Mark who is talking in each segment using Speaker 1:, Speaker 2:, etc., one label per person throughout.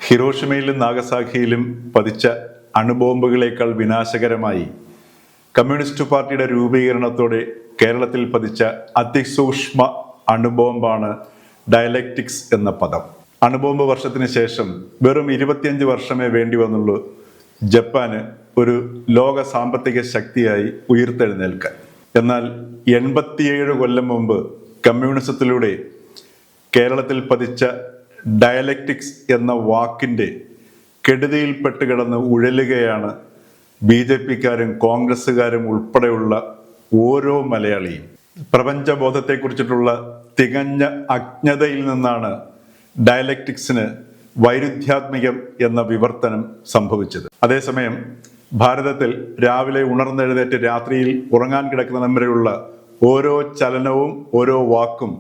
Speaker 1: ഹിരോഷിമയിലും നാഗസാക്കിയിലും പതിച്ച അണുബോംബുകളേക്കാൾ വിനാശകരമായി കമ്മ്യൂണിസ്റ്റ് പാർട്ടിയുടെ രൂപീകരണത്തോടെ കേരളത്തിൽ പതിച്ച അതിസൂക്ഷ്മ അണുബോംബാണ് ഡയലക്റ്റിക്സ് എന്ന പദം. അണുബോംബ് വർഷത്തിന് ശേഷം വെറും 25 വർഷമേ വേണ്ടി വന്നുള്ളൂ ജപ്പാന് ഒരു ലോക സാമ്പത്തിക ശക്തിയായി ഉയർത്തെഴുന്നേൽക്കാൻ. എന്നാൽ 87 കൊല്ലം മുമ്പ് കമ്മ്യൂണിസത്തിലൂടെ കേരളത്തിൽ പതിച്ച ഡയലക്റ്റിക്സ് എന്ന വാക്കിൻ്റെ കെടുതിയിൽപ്പെട്ട് കിടന്ന് ഉഴലുകയാണ് BJP-ക്കാരും കോൺഗ്രസ്സുകാരും ഉൾപ്പെടെയുള്ള ഓരോ മലയാളിയും. പ്രപഞ്ചബോധത്തെക്കുറിച്ചിട്ടുള്ള തികഞ്ഞ അജ്ഞതയിൽ നിന്നാണ് ഡയലക്റ്റിക്സിന് വൈരുദ്ധ്യാത്മികം എന്ന വിവർത്തനം സംഭവിച്ചത്. അതേസമയം ഭാരതത്തിൽ രാവിലെ ഉണർന്നെഴുന്നേറ്റ് രാത്രിയിൽ ഉറങ്ങാൻ കിടക്കുന്നതിനും വരെയുള്ള ഓരോ ചലനവും ഓരോ വാക്കും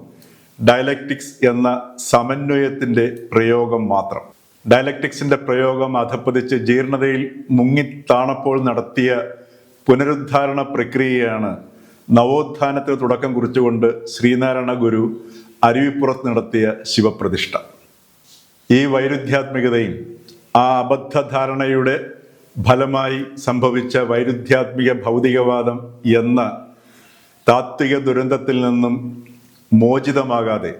Speaker 1: ഡയലക്റ്റിക്സ് എന്ന സമന്വയത്തിൻ്റെ പ്രയോഗം മാത്രം. ഡയലക്റ്റിക്സിന്റെ പ്രയോഗം അധപ്പതിച്ച് ജീർണതയിൽ മുങ്ങിത്താണപ്പോൾ നടത്തിയ പുനരുദ്ധാരണ പ്രക്രിയയാണ് നവോത്ഥാനത്തിന് തുടക്കം കുറിച്ചുകൊണ്ട് ശ്രീനാരായണ ഗുരു അരുവിപ്പുറത്ത് നടത്തിയ ശിവപ്രതിഷ്ഠ. ഈ വൈരുദ്ധ്യാത്മികതയും ആ അബദ്ധധാരണയുടെ ഫലമായി സംഭവിച്ച വൈരുദ്ധ്യാത്മിക ഭൗതികവാദം എന്ന താത്വിക ദുരന്തത്തിൽ നിന്നും മോചിതമാകാതെ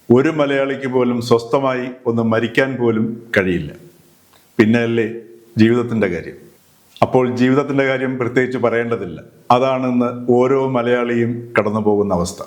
Speaker 1: ഒരു മലയാളിക്ക് പോലും സ്വസ്ഥമായി ഒന്ന് മരിക്കാൻ പോലും കഴിയില്ല. പിന്നെയല്ലേ ജീവിതത്തിൻ്റെ കാര്യം. അപ്പോൾ ജീവിതത്തിൻ്റെ കാര്യം പ്രത്യേകിച്ച് പറയേണ്ടതില്ല. അതാണിന്ന് ഓരോ മലയാളിയും കടന്നു പോകുന്ന അവസ്ഥ.